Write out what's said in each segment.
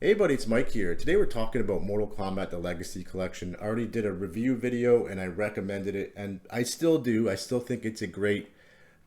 Hey buddy, it's Mike here. Today we're talking about Mortal Kombat the Legacy Collection. I already did a review video and I recommended it, and I still do. I still think it's a great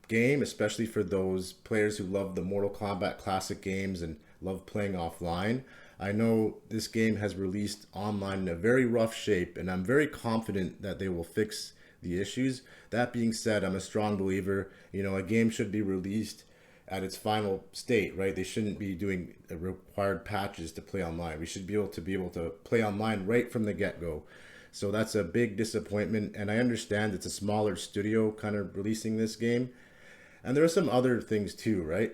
game, especially for those players who love the Mortal Kombat classic games and love playing offline. I know this game has released online in a very rough shape, and I'm very confident that they will fix the issues. That being said, I'm a strong believer, a game should be released at its final state, right? They shouldn't be doing required patches to play online. We should be able to play online right from the get-go. So that's a big disappointment, and I understand it's a smaller studio kind of releasing this game. And there are some other things too, right?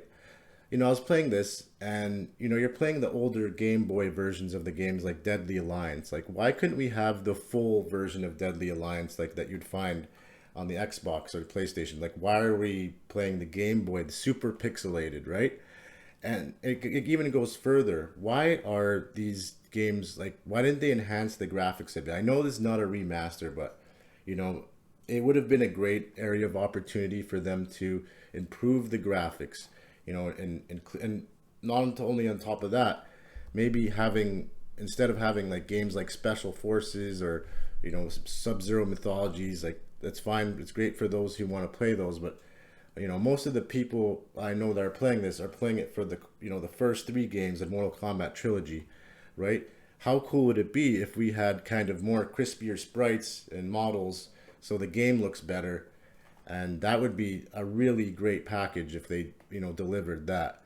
I was playing this, and you're playing the older Game Boy versions of the games like Deadly Alliance. Like, why couldn't we have the full version of Deadly Alliance like that you'd find on the Xbox or the PlayStation? Like, why are we playing the Game Boy, the super pixelated, right? And it even goes further. Why are these games, like, why didn't they enhance the graphics a bit? I know this is not a remaster, but it would have been a great area of opportunity for them to improve the graphics, and not only on top of that, maybe having, instead of having like games like Special Forces or Sub-Zero Mythologies, like, that's fine, it's great for those who want to play those, but most of the people I know that are playing this are playing it for the the first three games of Mortal Kombat Trilogy, right? How cool would it be if we had kind of more crispier sprites and models so the game looks better? And that would be a really great package if they delivered that.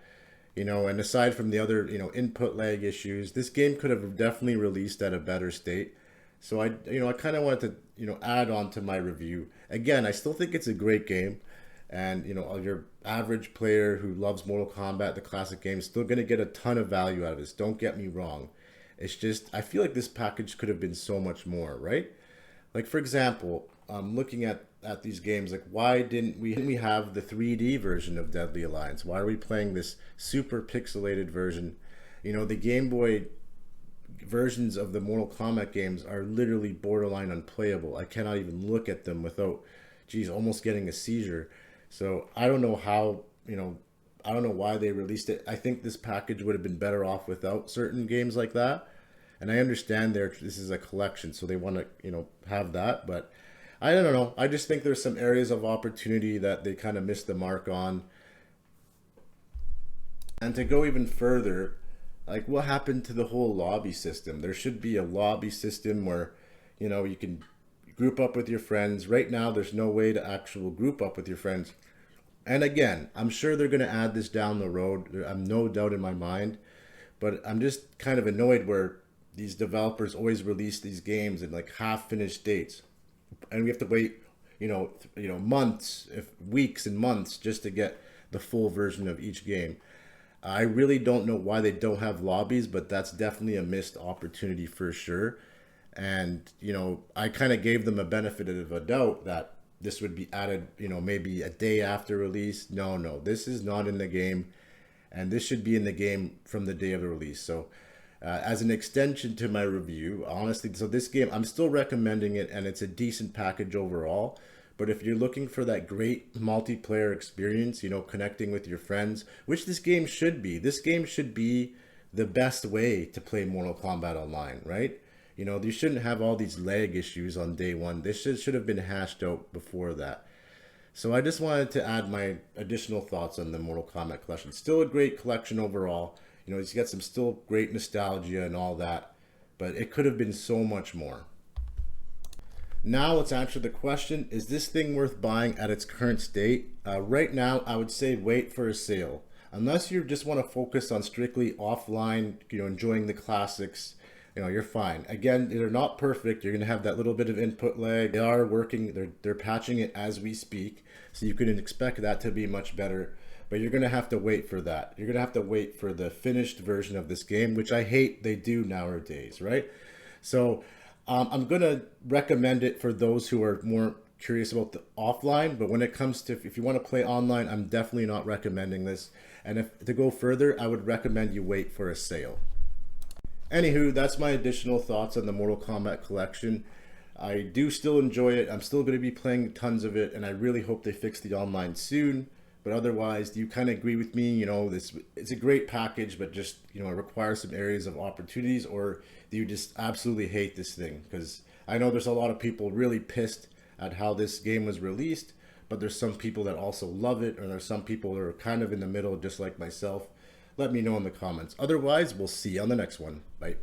And aside from the other input lag issues, this game could have definitely released at a better state. So I kind of wanted to add on to my review. Again, I still think it's a great game, and your average player who loves Mortal Kombat, the classic game, is still going to get a ton of value out of this. Don't get me wrong. It's just, I feel like this package could have been so much more, right? Like, for example, looking at these games, like, why didn't we have the 3D version of Deadly Alliance? Why are we playing this super pixelated version? The Game Boy versions of the Mortal Kombat games are literally borderline unplayable. I cannot even look at them without, almost getting a seizure. So I don't know how, I don't know why they released it. I think this package would have been better off without certain games like that. And I understand this is a collection, so they want to, have that, but I don't know. I just think there's some areas of opportunity that they kind of missed the mark on. And to go even further, like, what happened to the whole lobby system? There should be a lobby system where, you can group up with your friends. Right now, there's no way to actual group up with your friends. And again, I'm sure they're going to add this down the road. I'm no doubt in my mind. But I'm just kind of annoyed where these developers always release these games in like half-finished states, and we have to wait, months, if weeks and months, just to get the full version of each game. I really don't know why they don't have lobbies, but that's definitely a missed opportunity for sure. And I kind of gave them a benefit of a doubt that this would be added, maybe a day after release. No, this is not in the game, and this should be in the game from the day of the release. So as an extension to my review, honestly, so this game, I'm still recommending it, and it's a decent package overall. But if you're looking for that great multiplayer experience, connecting with your friends, which this game should be the best way to play Mortal Kombat Online, right? You shouldn't have all these lag issues on day one. This should have been hashed out before that. So I just wanted to add my additional thoughts on the Mortal Kombat collection. Still a great collection overall. It's got some still great nostalgia and all that, but it could have been so much more. Now let's answer the question, is this thing worth buying at its current state? Right now, I would say wait for a sale. Unless you just want to focus on strictly offline, enjoying the classics, you're fine. Again, they're not perfect. You're going to have that little bit of input lag. They are working, they're patching it as we speak, so you can expect that to be much better. But you're going to have to wait for that. You're going to have to wait for the finished version of this game, which I hate they do nowadays, right? So I'm going to recommend it for those who are more curious about the offline. But when it comes to, if you want to play online, I'm definitely not recommending this. And to go further, I would recommend you wait for a sale. Anywho, that's my additional thoughts on the Mortal Kombat collection. I do still enjoy it. I'm still going to be playing tons of it, and I really hope they fix the online soon. But otherwise, do you kind of agree with me? You know, this it's a great package, but just, you know, it requires some areas of opportunities, or do you just absolutely hate this thing? Because I know there's a lot of people really pissed at how this game was released, but there's some people that also love it, or there's some people that are kind of in the middle, just like myself. Let me know in the comments. Otherwise, we'll see you on the next one. Bye.